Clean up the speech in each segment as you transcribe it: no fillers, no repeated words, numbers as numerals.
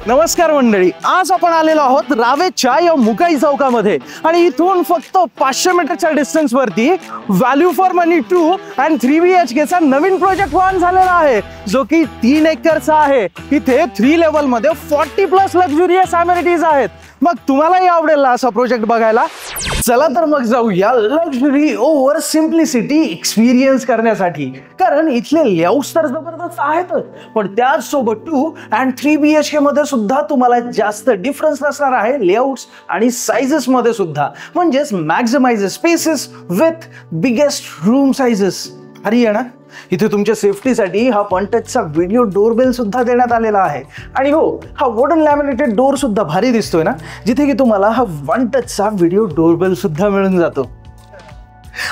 नमस्कार मंडळी, आज आपण आलेलो आहोत रावेच्या या मुकाई चौकामध्ये आणि इथून फक्त 500 मीटरच्या डिस्टन्स वरती value for money 2 and 3 BHK चा नवीन प्रोजेक्ट लॉन्च झालेला आहे, जो की 3 एकरचा आहे। इथे 3 लेवल मध्ये 40+ लक्झुरियस अमेनिटीज आहेत। मग तुम्हालाही आवडेल असा प्रोजेक्ट बघायला? चला तर मग जाऊया लक्झरी ओव्हर सिम्प्लिसिटी एक्सपिरियन्स करण्यासाठी, कारण इथले लेआउट्स तर जबरदस्त आहेतच, पण त्याच सोबत 2 अँड 3 BHK मध्ये सुद्धा तुम्हाला जास्त डिफरन्स नसणार आहे लेआउट्स आणि साइजेस मध्ये सुद्धा, म्हणजेच maximize spaces with biggest room sizes. अरे आहे ना, इथे तुमच्या सेफ्टीसाठी हा वन टचचा व्हिडिओ डोरबेल सुद्धा देण्यात आलेला आहे। आणि हो, हा वुडन लॅमिनेटेड डोर सुद्धा भारी दिसतोय ना, जिथे की तुम्हाला हा वन टचचा व्हिडिओ डोरबेल सुद्धा मिळून जातो।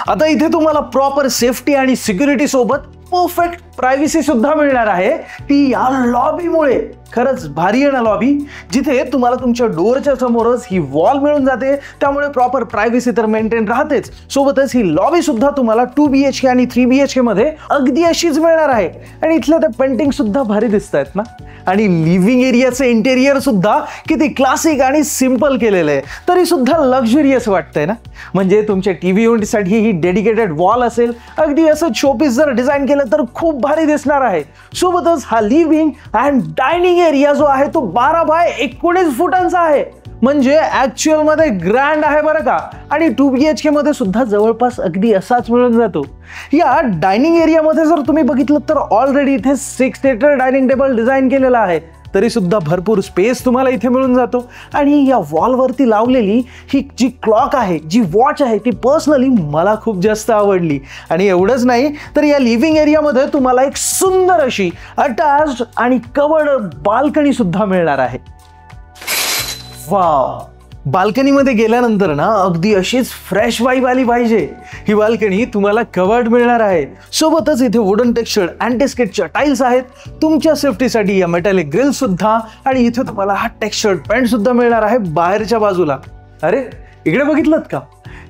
आता इथे तुम्हाला प्रॉपर सेफ्टी आणि सिक्युरिटी सोबत परफेक्ट प्रायव्हसी सुद्धा मिळणार आहे, ती या लॉबीमुळे। खरंच भारी आहे ना लॉबी, जिथे तुम्हाला तुमच्या डोरच्या समोरच ही वॉल मिळून जाते, त्यामुळे प्रॉपर प्रायव्हसी तर मेंटेन राहतेच, सोबतच ही लॉबी सुद्धा तुम्हाला 2 BHK आणि 3 BHK मध्ये अगदी अशीच मिळणार आहे। आणि इथले ते पेंटिंग सुद्धा भारी दिसत आहेत ना, आणि लिव्हिंग एरियाचं इंटेरियर सुद्धा किती क्लासिक आणि सिंपल केलेलं आहे, तरी सुद्धा लक्झरियस वाटतंय ना। म्हणजे तुमच्या टीव्ही युनिटसाठी ही डेडिकेटेड वॉल असेल, अगदी असं शोपीस जर डिझाईन केलं तर खूप भारी दिसणार आहे। सोबतच हा लिव्हिंग अँड डायनिंग एरिया जो आहे तो 12 बाय 19 फुटांचा आहे, म्हणजे ऍक्च्युअल मध्ये ग्रँड आहे बरं का। आणि 2 BHK मध्ये सुद्धा जवळपास अगदी असाच मिळून जातो। या डायनिंग एरिया मध्ये जर तुम्ही बघितलं तर ऑलरेडी इथे 6 सीटर डायनिंग टेबल डिझाईन केलेला आहे, तरी सुद्धा भरपूर स्पेस तुम्हाला इथे मिळून जातो। आणि या वॉलवरती लावलेली ही जी क्लॉक आहे, जी वॉच आहे, ती पर्सनली मला खूप जास्त आवडली। आणि एवढंच नाही तर या लिव्हिंग एरियामध्ये तुम्हाला एक सुंदर अशी अटॅच्ड आणि कवर्ड बाल्कनी सुद्धा मिळणार आहे। वाव, बाल्कनीमध्ये गेल्यानंतर ना अगदी अशीच फ्रेश वाइब आली पाहिजे। ही बाल्कनी तुम्हाला कवर्ड मिळणार आहे, सोबतच इथे वुडन टेक्स्चर्ड अँटी स्किडच्या टाइल्स आहेत, तुमच्या सेफ्टीसाठी या मेटॅलिक ग्रिल सुद्धा, आणि इथे तुम्हाला हा टेक्स्चर्ड पेंट सुद्धा मिळणार आहे बाहेरच्या बाजूला। अरे इकडे बघितलं का,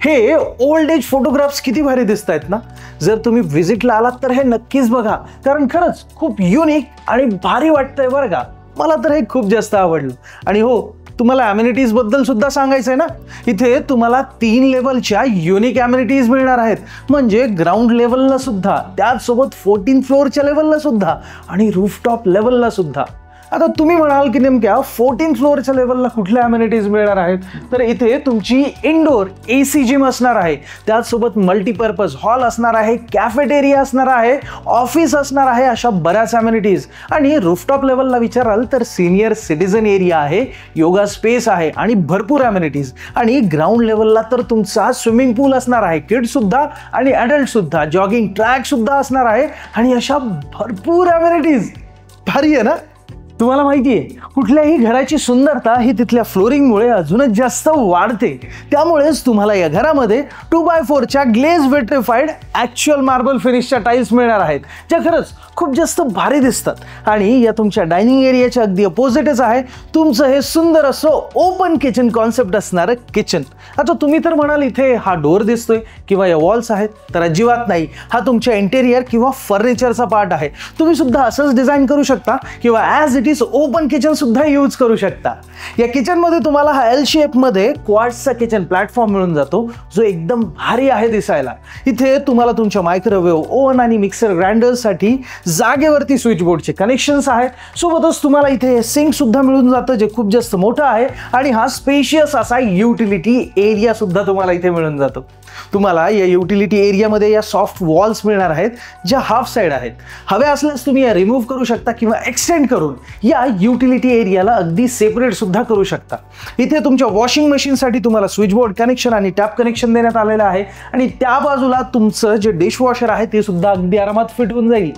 हे ओल्ड एज फोटोग्राफ्स किती भारी दिसत आहेत ना। जर तुम्ही व्हिजिटला आलात तर हे नक्कीच बघा, कारण खरंच खूप युनिक आणि भारी वाटतंय बरं का। मला तर हे खूप जास्त आवडलं। आणि हो, तुम्हाला अमेनिटीज बद्दल सुद्धा सांगायचंय ना, इथे तुम्हाला 3 लेवलच्या युनिक अमेनिटीज मिळणार आहेत, म्हणजे ग्राउंड लेवलला सुद्धा, त्याचसोबत 14th फ्लोअरच्या लेवलला सुद्धा आणि रूफटॉप लेवलला सुद्धा। आता तुम्ही म्हणाल की नेमक्या 14th फ्लोअरच्या लेवलला कुठल्या अमेनिटीज मिळणार आहेत, तर इथे तुमची इंडोर AC जिम असणार आहे, त्याचसोबत मल्टीपर्पज हॉल असणार आहे, कॅफेटेरिया असणार आहे, ऑफिस असणार आहे, अशा बऱ्याच अमेनिटीज। आणि रूफटॉप लेवलला विचाराल तर सिनियर सिटीजन एरिया आहे, योगा स्पेस आहे आणि भरपूर अमेनिटीज। आणि ग्राउंड लेवलला तर तुमचा स्विमिंग पूल असणार आहे, किड्स सुद्धा आणि अडल्ट सुद्धा, जॉगिंग ट्रॅक सुद्धा असणार आहे, आणि अशा भरपूर अमेनिटीज। भारी आहे ना। तुम्हाला माहिती आहे, कुठल्याही घराची सुंदरता ही तिथल्या फ्लोरिंगमुळे अजूनच जास्त वाढते, त्यामुळेच तुम्हाला या घरामध्ये 2x4च्या ग्लेज विट्रिफाईड ॲक्च्युअल मार्बल फिनिशच्या टाईल्स मिळणार आहेत, ज्या खरंच खूप जास्त भारी दिसतात। आणि या तुमच्या डायनिंग एरियाच्या अगदी अपोजिटच आहे तुमचं हे सुंदर असं ओपन किचन कॉन्सेप्ट असणारं किचन। आता तुम्ही तर म्हणाल इथे हा डोर दिसतोय किंवा या वॉल्स आहेत, तर अजिबात नाही, हा तुमच्या इंटेरियर किंवा फर्निचरचा पार्ट आहे। तुम्ही सुद्धा असंच डिझाईन करू शकता किंवा as it is open kitchen सुद्धा यूज करू शकता। या किचनमध्ये तुम्हाला हा L शेप मध्ये क्वार्ट्सचा किचन प्लॅटफॉर्म मिळून जातो, जो एकदम भारी आहे दिसायला। इथे तुम्हाला तुमच्या मायक्रोवेव्ह, ओव्हन आणि मिक्सर ग्राइंडर्ससाठी जागेवरती स्विच बोर्डचे कनेक्शन्स आहेत, सोबतच तुम्हाला इथे सिंक सुद्धा मिळून जातं, जे खूप जास्त मोठं आहे, आणि हा स्पेशियस असा युटिलिटी एरिया सुद्धा तुम्हाला इथे मिळून जातो। तुम्हाला या युटिलिटी एरियामध्ये या सॉफ्ट वॉल्स मिळणार आहेत, ज्या हाफ साइड आहेत। हवे असल्यास तुम्ही या रिमूव्ह करू शकता किंवा एक्सटेंड करून या युटिलिटी एरियाला अगदी सेपरेट सुद्धा करू शकता। इथे तुमच्या वॉशिंग मशीनसाठी तुम्हाला स्विच बोर्ड कनेक्शन आणि टॅप कनेक्शन देण्यात आलेलं आहे, आणि त्या बाजूला तुमचं जे डिशवॉशर आहे ते सुद्धा अगदी आरामात फिट होऊन जाईल।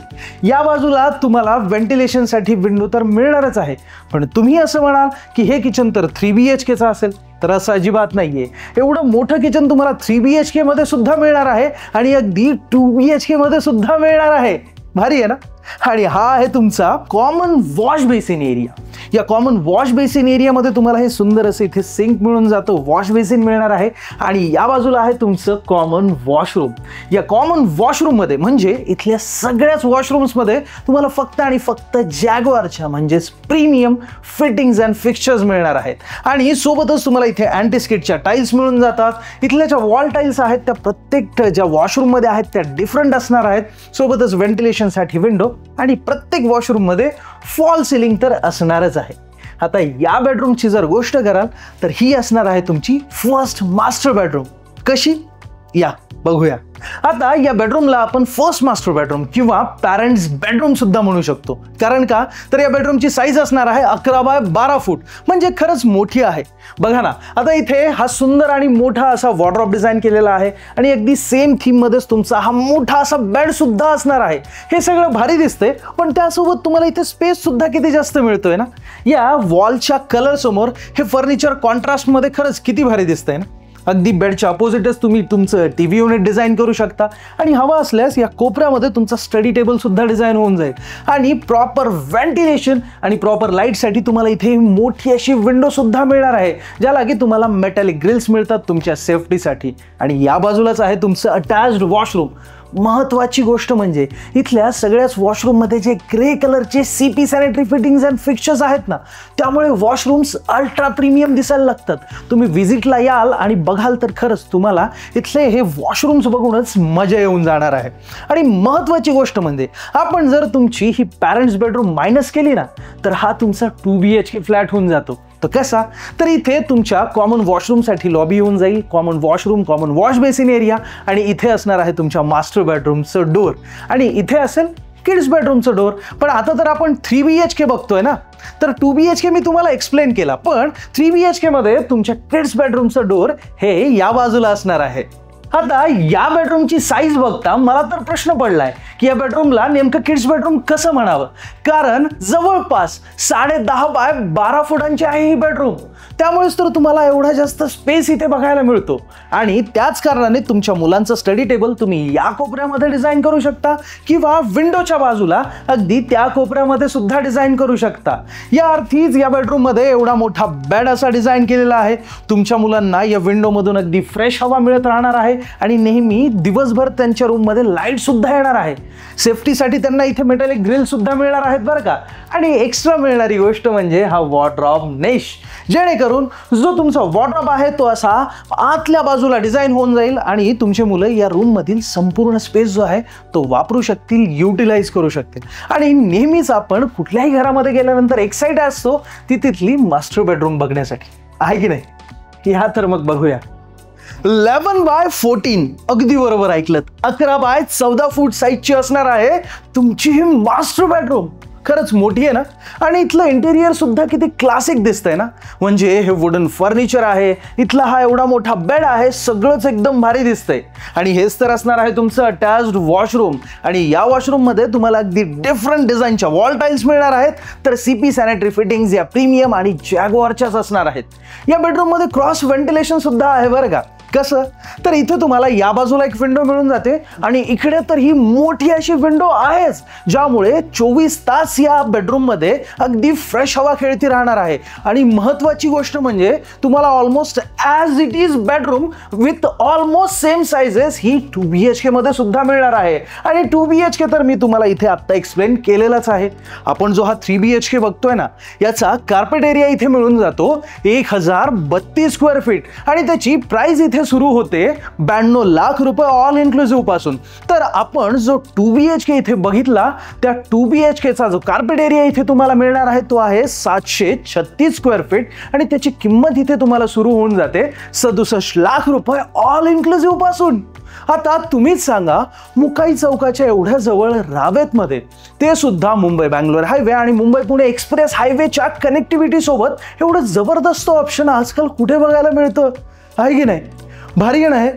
या बाजूला तुम्हाला व्हेंटिलेशनसाठी विंडो तर मिळणारच आहे, पण तुम्ही असं म्हणाल की हे किचन तर 3 BHKचं असेल, तर असं अजिबात नाहीये। एवढं मोठं किचन तुम्हाला 3 BHK मध्ये सुद्धा मिळणार आहे, आणि अगदी 2 BHK मध्ये सुद्धा मिळणार आहे। भारी आहे ना। आणि हा आहे तुमचा कॉमन वॉश बेसिन एरिया. या कॉमन वॉश बेसिन एरियामध्ये तुम्हाला हे सुंदर असं इथे सिंक मिळून जातो, वॉश बेसिन मिळणार आहे आणि या बाजूला आहे तुमचं कॉमन वॉशरूम. या कॉमन वॉशरूममध्ये म्हणजे इथल्या सगळ्याच वॉशरूम्समध्ये तुम्हाला फक्त आणि फक्त जॅग्वारच्या म्हणजेच प्रीमियम फिटिंग्स अँड फिक्स्चर्स मिळणार आहेत. आणि सोबतच तुम्हाला इथे अँटीस्किडच्या टाईल्स मिळून जातात. इथल्या ज्या वॉल टाईल्स आहेत त्या प्रत्येक ज्या वॉशरूममध्ये आहेत त्या डिफरंट असणार आहेत. सोबतच व्हेंटिलेशनसाठी विंडो आणि प्रत्येक वॉशरूममध्ये फॉल सिलिंग तर असणारच आहे. आता या बेडरूमची जर गोष्ट कराल तर ही असणार आहे तुमची फर्स्ट मास्टर बेडरूम. कशी या बघूया. आता या बेडरूमला आपण फर्स्ट मास्टर बेडरूम किंवा पॅरेंट्स बेडरूम सुद्धा म्हणू शकतो. कारण का तर या बेडरूमची साईज असणार आहे 11 बाय 12 फूट, म्हणजे खरंच मोठी आहे. बघा ना, आता इथे हा सुंदर आणि मोठा असा वॉर्डरोब डिझाईन केलेला आहे आणि अगदी सेम थीम मध्येच तुमचा हा मोठा असा बेड सुद्धा असणार आहे. हे सगळं भारी दिसतंय, पण त्यासोबत तुम्हाला इथे स्पेस सुद्धा किती जास्त मिळतोय ना. या वॉलच्या कलर समोर हे फर्निचर कॉन्ट्रास्ट मध्ये खरंच किती भारी दिसतंय ना. अगदी बेडच्या अपोजिटच तुम्ही तुमचं टीव्ही युनिट डिझाईन करू शकता आणि हवा असल्यास या कोपऱ्यामध्ये तुमचा स्टडी टेबल सुद्धा डिझाईन होऊन जाईल. आणि प्रॉपर व्हेंटिलेशन आणि प्रॉपर लाईटसाठी तुम्हाला इथे मोठी अशी विंडो सुद्धा मिळणार आहे, ज्याला की तुम्हाला मेटॅलिक ग्रिल्स मिळतात तुमच्या सेफ्टीसाठी. आणि या बाजूलाच आहे तुमचं अटॅच्ड वॉशरूम. महत्त्वाची गोष्ट म्हणजे इथल्या सगळ्याच वॉशरूममध्ये जे ग्रे कलरचे CP sanitary fittings and fixtures आहेत ना, त्यामुळे वॉशरूम्स अल्ट्रा प्रीमियम दिसायला लागतात. तुम्ही व्हिजिटला याल आणि बघाल तर खरंच तुम्हाला इथले हे वॉशरूम्स बघूनच मजा येऊन जाणार आहे. आणि महत्त्वाची गोष्ट म्हणजे आपण जर तुमची ही पॅरेंट्स बेडरूम मायनस केली ना, तर हा तुमचा 2 BHK फ्लॅट होऊन जातो. तर कसा तर इथे तुमच्या कॉमन वॉशरूमसाठी लॉबी येऊन जाईल, common washroom, common wash basin area आणि इथे असणार आहे तुमच्या मास्टर बेडरूमचं डोर आणि इथे असेल किड्स बेडरूमचं डोर. पण आता तर आपण 3 BHK बघतोय ना, तर 2 BHK मी तुम्हाला एक्सप्लेन केला, पण 3 BHK मध्ये तुमच्या किड्स बेडरूमचं डोर हे या बाजूला असणार आहे. आता या बेडरूमची साईज बघता मला तर प्रश्न पडलाय की या बेडरूमला नेमकं किड्स बेडरूम कसं म्हणावं, कारण जवळपास 10.5 बाय 12 फुटांची आहे ही बेडरूम. त्यामुळेच तर तुम्हाला एवढा जास्त स्पेस इथे बघायला मिळतो. आणि त्याच कारणाने तुमच्या मुलांचं स्टडी टेबल तुम्ही या कोपऱ्यामध्ये डिझाईन करू शकता किंवा विंडोच्या बाजूला अगदी त्या कोपऱ्यामध्ये सुद्धा डिझाईन करू शकता. या अर्थीच या बेडरूममध्ये एवढा मोठा बेड असा डिझाईन केलेला आहे. तुमच्या मुलांना या विंडोमधून अगदी फ्रेश हवा मिळत राहणार आहे आणि नेहमी दिवसभर त्यांच्या रूममध्ये लाईट सुद्धा येणार आहे. सेफ्टीसाठी त्यांना इथे मेटॅलिक ग्रिल सुद्धा मिळणार आहेत बरं का. आणि एक्स्ट्रा मिळणारी गोष्ट म्हणजे हा वॉर्डरोब मेश, जेणेकरून जो तुमचा वॉर्डरोब आहे तो असा आतल्या बाजूला डिझाईन होऊन जाईल आणि तुमचे मुलं या रूम मधील संपूर्ण स्पेस जो आहे तो वापरू शकतील, युटिलाइज करू शकतील. आणि नेहमीच आपण कुठल्याही घरामध्ये गेल्यानंतर एक्साइटेड असतो ती तिथली मास्टर बेडरूम बघण्यासाठी, आहे की नाही. ह्या तर मग बघूया. 11 बाय 14, अगदी बरोबर ऐकलत, 11 बाय 14 फूट साईजची असणार आहे तुमची ही मास्टर बेडरूम. खरंच मोठी आहे ना. आणि इथलं इंटेरियर सुद्धा किती क्लासिक दिसतंय ना. म्हणजे हे वुडन फर्निचर आहे, इथला हा एवढा मोठा बेड आहे, सगळंच एकदम भारी दिसतंय. आणि हेच तर असणार आहे तुमचं अटॅच्ड वॉशरूम. आणि या वॉशरूम मध्ये तुम्हाला अगदी डिफरंट डिझाईनच्या वॉल टाईल्स मिळणार आहेत. तर CP सॅनिटरी फिटिंग्स या प्रीमियम आणि जॅग्वारच्याच असणार आहेत. या बेडरूम मध्ये क्रॉस व्हेंटिलेशन सुद्धा आहे बरं का. कसं तर इथे तुम्हाला या बाजूला एक विंडो मिळून जाते आणि इकडे तर ही मोठी अशी विंडो आहेच, ज्यामुळे 24 तास या बेडरूम मध्ये अगदी फ्रेश हवा खेळती राहणार आहे. आणि महत्त्वाची गोष्ट म्हणजे तुम्हाला almost as it is bedroom with almost same sizes he 2 BHK मध्ये सुद्धा मिळणार आहे. आणि 2 BHK तर मी तुम्हाला इथे आता एक्सप्लेन केलेलाच आहे. आपण जो हा 3 BHK बघतोय ना, याचा कार्पेट एरिया इथे मिळून जातो 1032 स्क्वेअर फीट आणि त्याची प्राइस इथे सुरू होते 92 लाख रुपये ऑल इन्क्लुसिव्ह पासून. तर आपण जो 2 BHK इथे बघितला त्या 2 BHK चा जो कार्पेट एरिया इथे तुम्हाला मिळणार आहे तो आहे 736 स्क्वेअर फीट आणि त्याची किंमत इथे तुम्हाला सुरू होऊन जाते 67 लाख रुपये ऑल इन्क्लुसिव्ह पासून. आता तुम्हीच सांगा, मुकाई चौकाच्या एवढ्या जवळ रावेतमध्ये, ते सुद्धा मुंबई बँगलोर हायवे आणि मुंबई पुणे एक्सप्रेस हायवेच्या कनेक्टिव्हिटी सोबत एवढं जबरदस्त ऑप्शन आजकाल कुठे बघायला मिळतं, आहे की नाही. भारी नाही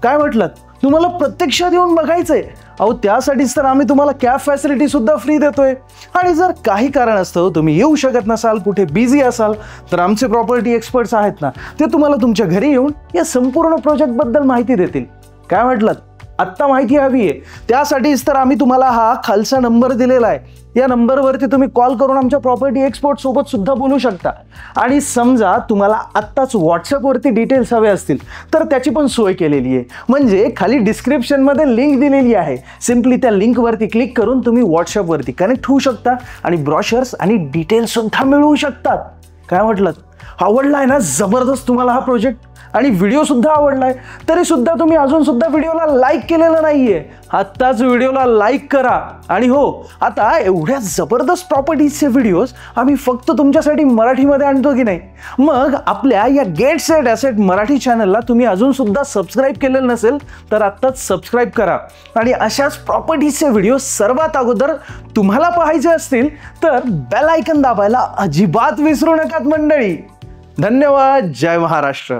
काय म्हटलं, तुम्हाला प्रत्यक्षात येऊन बघायचंय. अहो त्यासाठीच तर आम्ही तुम्हाला कॅब फॅसिलिटी सुद्धा फ्री देतोय. आणि जर काही कारणास्तव तुम्ही येऊ शकत नसाल, कुठे बिझी असाल, तर आमचे प्रॉपर्टी एक्सपर्ट्स आहेत ना, ते तुम्हाला तुमच्या घरी येऊन या संपूर्ण प्रोजेक्ट बद्दल माहिती देतील. काय म्हटलं, आत्ता माहिती हवी आहे त्यासाठीच तर आम्ही तुम्हाला हा खालचा नंबर दिलेला आहे. या नंबरवरती तुम्ही कॉल करून आमच्या प्रॉपर्टी एक्सपर्ट सोबत सुद्धा बोलू शकता. आणि समजा तुम्हाला आत्ताच व्हॉट्सअपवरती डिटेल्स हवे असतील तर त्याची पण सोय केलेली आहे. म्हणजे खाली डिस्क्रिप्शनमध्ये लिंक दिलेली आहे, सिम्पली त्या लिंकवरती क्लिक करून तुम्ही व्हॉट्सअपवरती कनेक्ट होऊ शकता आणि ब्रॉशर्स आणि डिटेल्स सुद्धा मिळवू शकतात. काय म्हटलं, आवडला आहे ना जबरदस्त तुम्हाला हा प्रोजेक्ट आणि व्हिडिओ सुद्धा आवडलाय तरी सुद्धा तुम्ही अजून सुद्धा व्हिडिओला लाईक केलेलं नाहीये, आत्ताच व्हिडिओला लाईक करा. आणि हो, आता एवढ्या जबरदस्त प्रॉपर्टीजचे व्हिडिओज आम्ही फक्त तुमच्यासाठी मराठीमध्ये आणतो की नाही, मग आपल्या या गेट सेट ॲसेट मराठी चॅनलला तुम्ही अजून सुद्धा सबस्क्राईब केलेलं नसेल तर आत्ताच सबस्क्राईब करा. आणि अशाच प्रॉपर्टीजचे व्हिडिओ सर्वात अगोदर तुम्हाला पाहायचे असतील तर बेल आयकन दाबायला अजिबात विसरू नकात मंडळी. धन्यवाद. जय महाराष्ट्र.